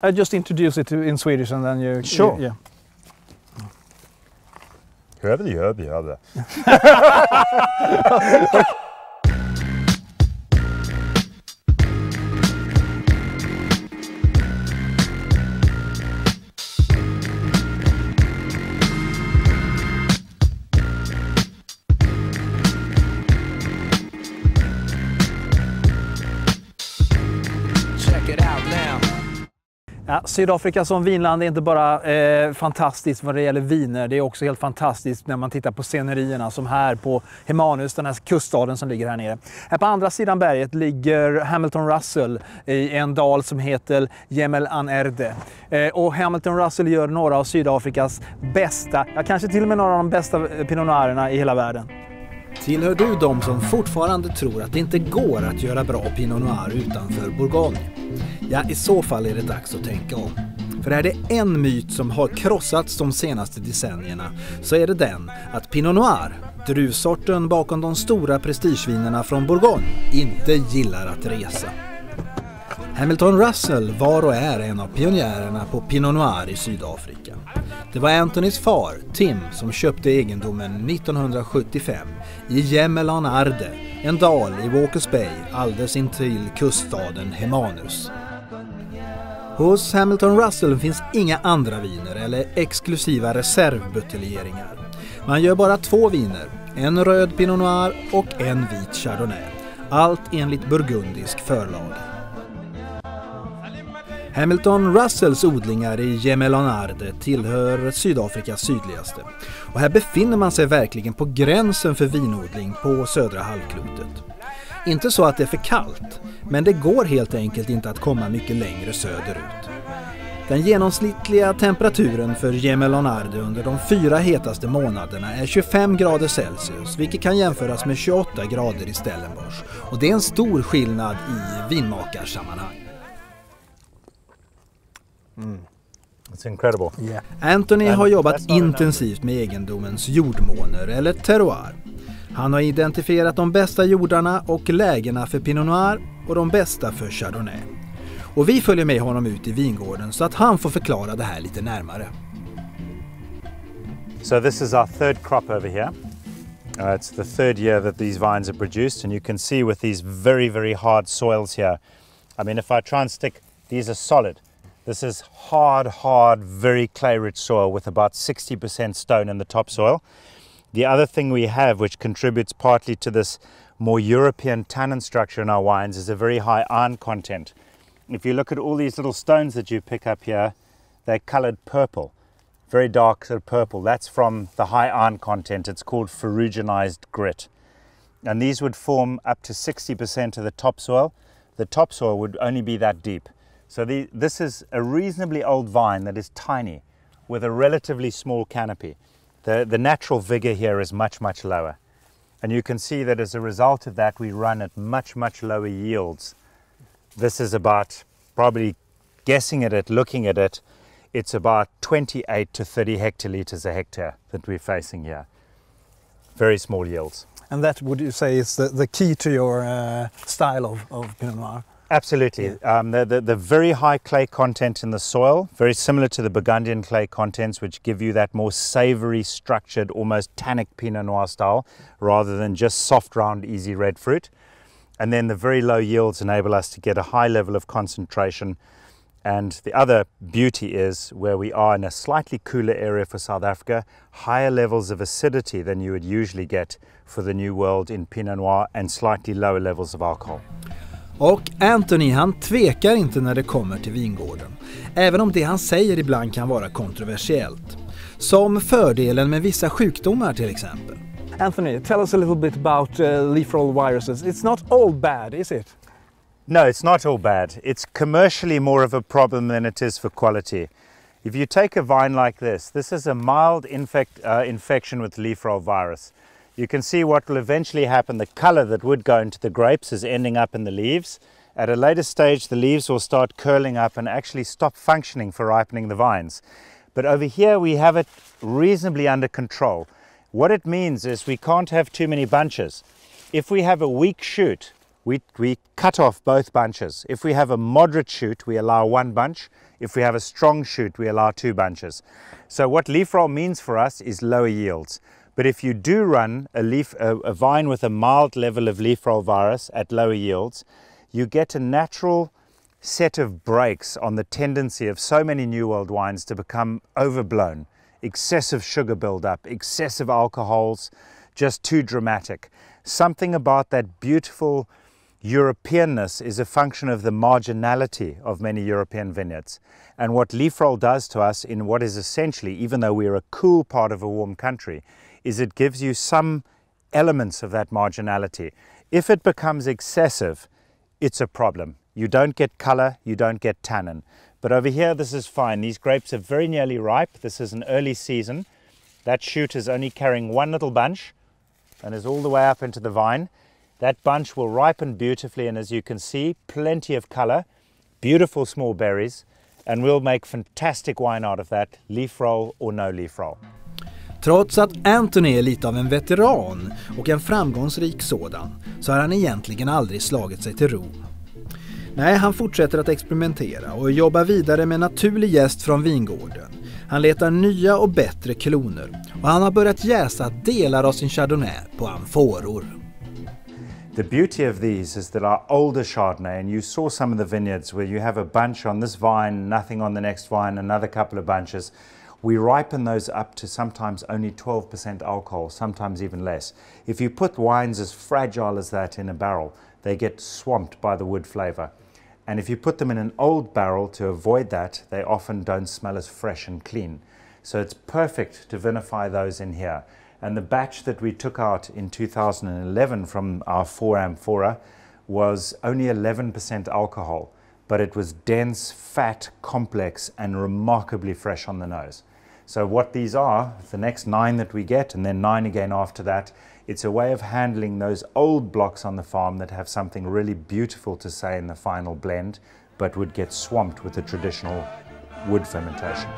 I just introduce it in Swedish and then you... Sure. Yeah. Hör. Ja, Sydafrika som vinland är inte bara fantastiskt vad det gäller viner, det är också helt fantastiskt när man tittar på scenerierna som här på Hermanus, den här kuststaden som ligger här nere. Här på andra sidan berget ligger Hamilton Russell i en dal som heter Jemel Anerde. Och Hamilton Russell gör några av Sydafrikas bästa, ja kanske till och med några av de bästa Pinot Noirerna i hela världen. Tillhör du de som fortfarande tror att det inte går att göra bra Pinot Noir utanför Bourgogne? Ja, i så fall är det dags att tänka om. För är det en myt som har krossats de senaste decennierna så är det den att Pinot Noir, druvsorten bakom de stora prestigevinerna från Bourgogne, inte gillar att resa. Hamilton Russell var och är en av pionjärerna på Pinot Noir i Sydafrika. Det var Anthonys far, Tim, som köpte egendomen 1975 i Jemel Anerde, en dal i Walkers Bay alldeles intill kuststaden Hermanus. Hos Hamilton Russell finns inga andra viner eller exklusiva reservbuteljeringar. Man gör bara 2 viner, en röd Pinot Noir och en vit Chardonnay. Allt enligt burgundisk förlag. Hamilton Russells odlingar i Jemel Anerde tillhör Sydafrikas sydligaste. Och här befinner man sig verkligen på gränsen för vinodling på södra halvklotet. Inte så att det är för kallt, men det går helt enkelt inte att komma mycket längre söderut. Den genomsnittliga temperaturen för Jemel Anerde under de 4 hetaste månaderna är 25 grader Celsius, vilket kan jämföras med 28 grader i Stellenbosch. Och det är en stor skillnad i vinmakarsammanhang. It's incredible. Yeah. Anthony har jobbat intensivt med egendomens jordmåner eller terroir. Han har identifierat de bästa jordarna och lägena för Pinot Noir och de bästa för Chardonnay. Och vi följer med honom ut i vingården så att han får förklara det här lite närmare. So this is our 3rd crop over here. It's the 3rd year that these vines are produced, and you can see with these very, very hard soils here. I mean, if I try and stick, these are solid. This is hard, very clay-rich soil with about 60% stone in the topsoil. The other thing we have, which contributes partly to this more European tannin structure in our wines, is a very high iron content. If you look at all these little stones that you pick up here, they're colored purple, very dark sort of purple. That's from the high iron content. It's called ferruginized grit. And these would form up to 60% of the topsoil. The topsoil would only be that deep. So this is a reasonably old vine that is tiny with a relatively small canopy. The natural vigor here is much, much lower. And you can see that as a result of that, we run at much, much lower yields. This is about, probably guessing at it, looking at it, it's about 28 to 30 hectolitres a hectare that we're facing here. Very small yields. And that, would you say, is the key to your style of Pinot Noir? Absolutely. Yeah. The very high clay content in the soil, very similar to the Burgundian clay contents, which give you that more savoury, structured, almost tannic Pinot Noir style, rather than just soft, round, easy red fruit. And then the very low yields enable us to get a high level of concentration. And the other beauty is where we are in a slightly cooler area for South Africa, higher levels of acidity than you would usually get for the New World in Pinot Noir, and slightly lower levels of alcohol. Och Anthony, han tvekar inte när det kommer till vingården, även om det han säger ibland kan vara kontroversiellt. Som fördelen med vissa sjukdomar till exempel. Anthony, tell us a little bit about leaf roll viruses. It's not all bad, is it? No, it's not all bad. It's commercially more of a problem than it is for quality. If you take a vine like this is a mild infection with leaf roll virus. You can see what will eventually happen. The color that would go into the grapes is ending up in the leaves. At a later stage, the leaves will start curling up and actually stop functioning for ripening the vines. But over here, we have it reasonably under control. What it means is we can't have too many bunches. If we have a weak shoot, we cut off both bunches. If we have a moderate shoot, we allow one bunch. If we have a strong shoot, we allow two bunches. So what leaf roll means for us is lower yields. But if you do run a vine with a mild level of leaf roll virus at lower yields, you get a natural set of breaks on the tendency of so many New World wines to become overblown. Excessive sugar buildup, excessive alcohols, just too dramatic. Something about that beautiful Europeanness is a function of the marginality of many European vineyards. And what leaf roll does to us in what is essentially, even though we're a cool part of a warm country, is it gives you some elements of that marginality. If it becomes excessive, it's a problem. You don't get color, you don't get tannin. But over here, this is fine. These grapes are very nearly ripe. This is an early season. That shoot is only carrying one little bunch and is all the way up into the vine. That bunch will ripen beautifully, and as you can see, plenty of color, beautiful small berries, and we'll make fantastic wine out of that, leaf roll or no leaf roll. Trots att Anthony är lite av en veteran och en framgångsrik sådan, så har han egentligen aldrig slagit sig till ro. Nej, han fortsätter att experimentera och jobba vidare med naturlig jäst från vingården. Han letar nya och bättre kloner och han har börjat jäsa delar av sin chardonnay på amforor. The beauty of these is that our older Chardonnay, and you saw some of the vineyards where you have a bunch on this vine, nothing on the next vine, another couple of bunches, we ripen those up to sometimes only 12% alcohol, sometimes even less. If you put wines as fragile as that in a barrel, they get swamped by the wood flavor. And if you put them in an old barrel to avoid that, they often don't smell as fresh and clean. So it's perfect to vinify those in here. And the batch that we took out in 2011 from our 4 amphora was only 11% alcohol, but it was dense, fat, complex, and remarkably fresh on the nose. So what these are, the next 9 that we get, and then 9 again after that, it's a way of handling those old blocks on the farm that have something really beautiful to say in the final blend, but would get swamped with the traditional wood fermentation.